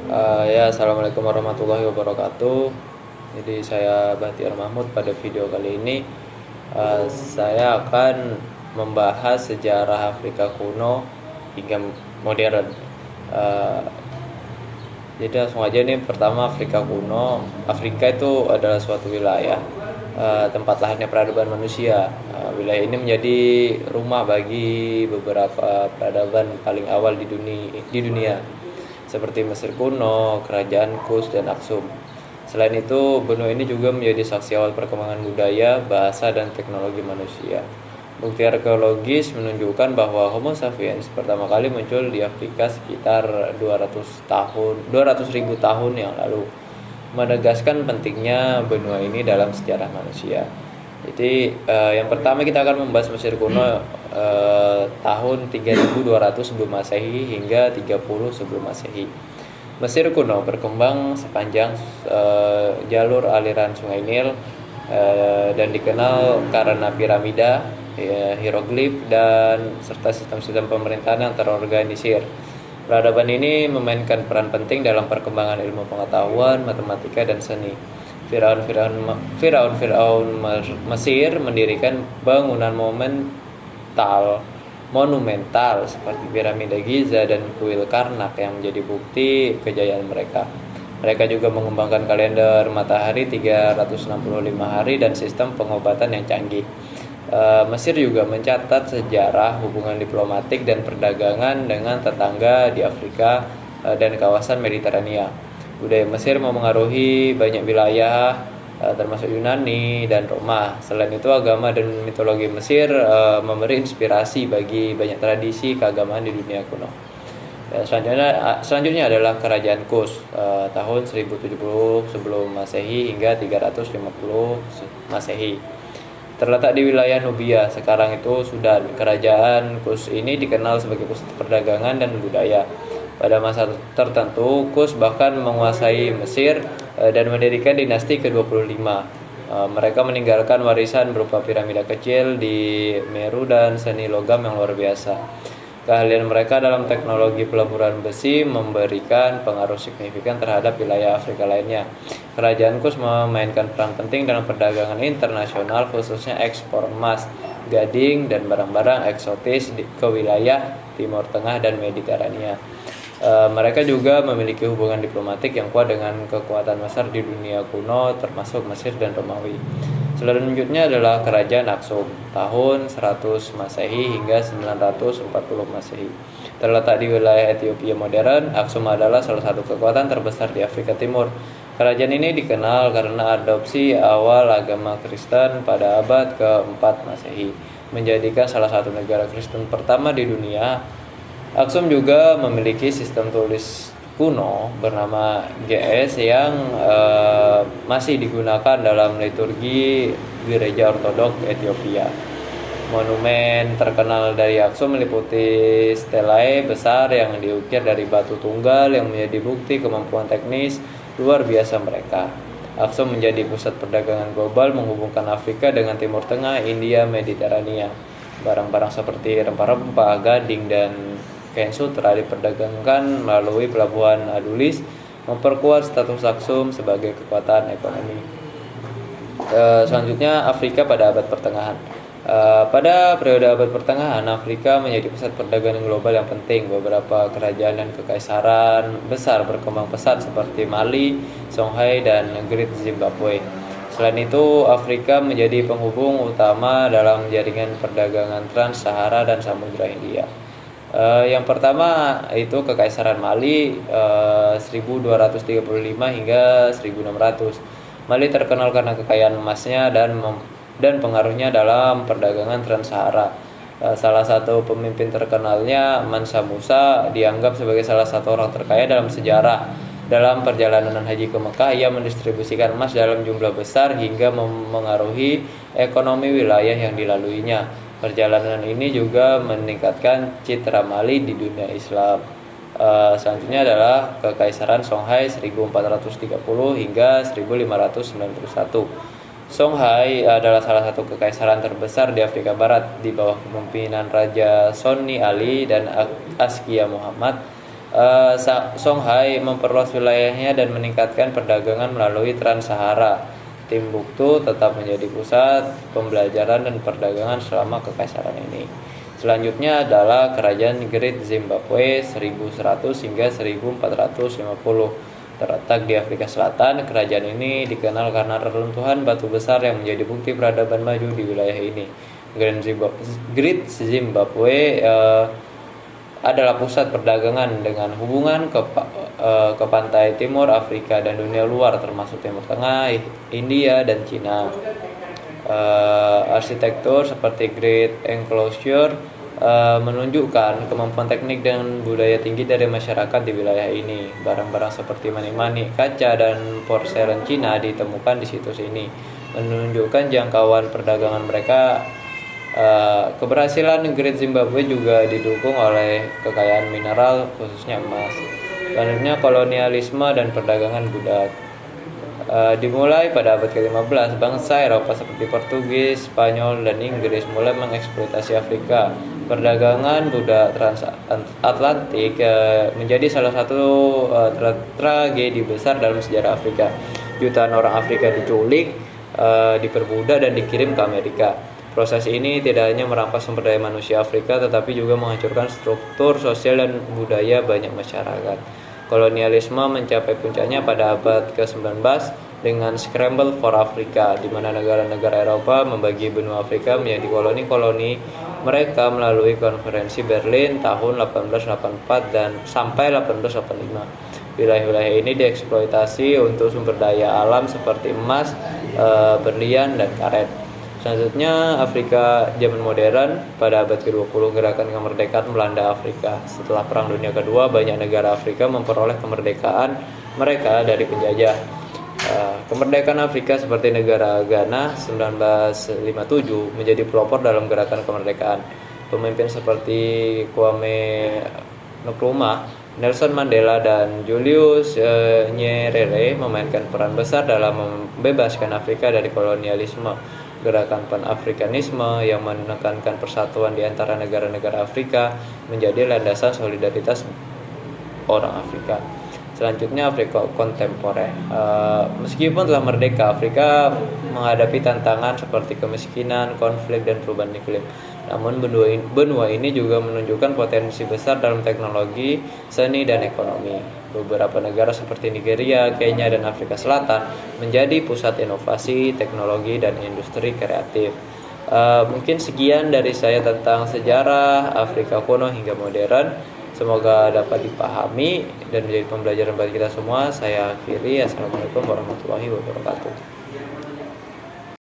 Assalamualaikum warahmatullahi wabarakatuh. Jadi saya Bahtiar Mahmud. Pada video kali ini saya akan membahas sejarah Afrika kuno hingga modern. Eh, jadi langsung aja nih, pertama Afrika kuno. Afrika itu adalah suatu wilayah tempat lahirnya peradaban manusia. Wilayah ini menjadi rumah bagi beberapa peradaban paling awal di dunia seperti Mesir kuno, Kerajaan Kus, dan Aksum. Selain itu, benua ini juga menjadi saksi awal perkembangan budaya, bahasa, dan teknologi manusia. Bukti arkeologis menunjukkan bahwa Homo sapiens pertama kali muncul di Afrika sekitar 200.000 tahun yang lalu, menegaskan pentingnya benua ini dalam sejarah manusia. Jadi yang pertama kita akan membahas Mesir kuno tahun 3200 sebelum Masehi hingga 30 sebelum Masehi. Mesir kuno berkembang sepanjang jalur aliran Sungai Nil dan dikenal karena piramida, hieroglif, dan serta sistem-sistem pemerintahan yang terorganisir. Peradaban ini memainkan peran penting dalam perkembangan ilmu pengetahuan, matematika, dan seni. Firaun Mesir mendirikan bangunan monumental seperti piramida Giza dan kuil Karnak yang menjadi bukti kejayaan mereka. Mereka juga mengembangkan kalender matahari 365 hari dan sistem pengobatan yang canggih. Mesir juga mencatat sejarah hubungan diplomatik dan perdagangan dengan tetangga di Afrika dan kawasan Mediterania. Budaya Mesir memengaruhi banyak wilayah termasuk Yunani dan Roma. Selain itu, agama dan mitologi Mesir memberi inspirasi bagi banyak tradisi keagamaan di dunia kuno. Selanjutnya adalah Kerajaan Kus tahun 1070 sebelum Masehi hingga 350 Masehi. Terletak di wilayah Nubia, sekarang itu Sudan. Kerajaan Kus ini dikenal sebagai pusat perdagangan dan budaya. Pada masa tertentu, Kus bahkan menguasai Mesir dan mendirikan dinasti ke-25. Mereka meninggalkan warisan berupa piramida kecil di Meru dan seni logam yang luar biasa. Keahlian mereka dalam teknologi peleburan besi memberikan pengaruh signifikan terhadap wilayah Afrika lainnya. Kerajaan Kus memainkan peran penting dalam perdagangan internasional, khususnya ekspor emas, gading, dan barang-barang eksotis ke wilayah Timur Tengah dan Mediterania. Mereka juga memiliki hubungan diplomatik yang kuat dengan kekuatan besar di dunia kuno, termasuk Mesir dan Romawi. Selanjutnya adalah Kerajaan Aksum tahun 100 Masehi hingga 940 Masehi. Terletak di wilayah Ethiopia modern, Aksum adalah salah satu kekuatan terbesar di Afrika Timur. Kerajaan ini dikenal karena adopsi awal agama Kristen pada abad ke-4 Masehi, menjadikan salah satu negara Kristen pertama di dunia. Aksum juga memiliki sistem tulis kuno bernama GS yang masih digunakan dalam liturgi gereja ortodok Ethiopia. Monumen terkenal dari Aksum meliputi stelae besar yang diukir dari batu tunggal yang menjadi bukti kemampuan teknis luar biasa mereka. Aksum menjadi pusat perdagangan global menghubungkan Afrika dengan Timur Tengah, India, Mediterania. Barang-barang seperti rempah-rempah, gading, dan kain sutra diperdagangkan melalui pelabuhan Adulis, memperkuat status Aksum sebagai kekuatan ekonomi. Selanjutnya Afrika pada abad pertengahan. Pada periode abad pertengahan, Afrika menjadi pusat perdagangan global yang penting. Beberapa kerajaan dan kekaisaran besar berkembang pesat seperti Mali, Songhai, dan Great Zimbabwe. Selain itu, Afrika menjadi penghubung utama dalam jaringan perdagangan Trans-Sahara dan Samudra Hindia. Yang pertama itu Kekaisaran Mali 1235 hingga 1600. Mali terkenal karena kekayaan emasnya dan pengaruhnya dalam perdagangan Trans-Sahara. Salah satu pemimpin terkenalnya Mansa Musa dianggap sebagai salah satu orang terkaya dalam sejarah. Dalam perjalanan haji ke Mekah, ia mendistribusikan emas dalam jumlah besar hingga memengaruhi ekonomi wilayah yang dilaluinya. Perjalanan ini juga meningkatkan citra Mali di dunia Islam. Selanjutnya adalah Kekaisaran Songhai 1430 hingga 1591. Songhai adalah salah satu kekaisaran terbesar di Afrika Barat di bawah kepemimpinan Raja Sonni Ali dan Askia Muhammad. Songhai memperluas wilayahnya dan meningkatkan perdagangan melalui Trans-Sahara. Timbuktu tetap menjadi pusat pembelajaran dan perdagangan selama kekaisaran ini. Selanjutnya adalah Kerajaan Great Zimbabwe 1100 hingga 1450. Terletak di Afrika Selatan, kerajaan ini dikenal karena reruntuhan batu besar yang menjadi bukti peradaban maju di wilayah ini. Great Zimbabwe adalah pusat perdagangan dengan hubungan ke pantai timur Afrika dan dunia luar termasuk Timur Tengah, India, dan Cina. Arsitektur seperti Great Enclosure menunjukkan kemampuan teknik dan budaya tinggi dari masyarakat di wilayah ini. Barang-barang seperti mani-mani, kaca, dan porselen Cina ditemukan di situs ini, menunjukkan jangkauan perdagangan mereka. Keberhasilan Great Zimbabwe juga didukung oleh kekayaan mineral, khususnya emas. Selanjutnya, kolonialisme dan perdagangan budak. Dimulai pada abad ke-15, bangsa Eropa seperti Portugis, Spanyol, dan Inggris mulai mengeksploitasi Afrika. Perdagangan budak transatlantik menjadi salah satu tragedi besar dalam sejarah Afrika. Jutaan orang Afrika diculik, diperbudak, dan dikirim ke Amerika. Proses ini tidak hanya merampas sumber daya manusia Afrika, tetapi juga menghancurkan struktur sosial dan budaya banyak masyarakat. Kolonialisme mencapai puncaknya pada abad ke-19 dengan Scramble for Africa, di mana negara-negara Eropa membagi benua Afrika menjadi koloni-koloni mereka melalui Konferensi Berlin tahun 1884 dan sampai 1885. Wilayah-wilayah ini dieksploitasi untuk sumber daya alam seperti emas, berlian, dan karet. Selanjutnya, Afrika zaman modern. Pada abad ke-20, gerakan kemerdekaan melanda Afrika. Setelah Perang Dunia Kedua, banyak negara Afrika memperoleh kemerdekaan mereka dari penjajah. Kemerdekaan Afrika seperti negara Ghana 1957 menjadi pelopor dalam gerakan kemerdekaan. Pemimpin seperti Kwame Nkrumah, Nelson Mandela, dan Julius Nyerere memainkan peran besar dalam membebaskan Afrika dari kolonialisme. Gerakan Pan-Afrikanisme yang menekankan persatuan di antara negara-negara Afrika menjadi landasan solidaritas orang Afrika. Selanjutnya, Afrika kontemporer. Meskipun telah merdeka, Afrika menghadapi tantangan seperti kemiskinan, konflik, dan perubahan iklim. Namun benua ini juga menunjukkan potensi besar dalam teknologi, seni, dan ekonomi. Beberapa negara seperti Nigeria, Kenya, dan Afrika Selatan menjadi pusat inovasi, teknologi, dan industri kreatif. Mungkin sekian dari saya tentang sejarah Afrika kuno hingga modern. Semoga dapat dipahami dan menjadi pembelajaran bagi kita semua. Saya akhiri. Assalamualaikum warahmatullahi wabarakatuh.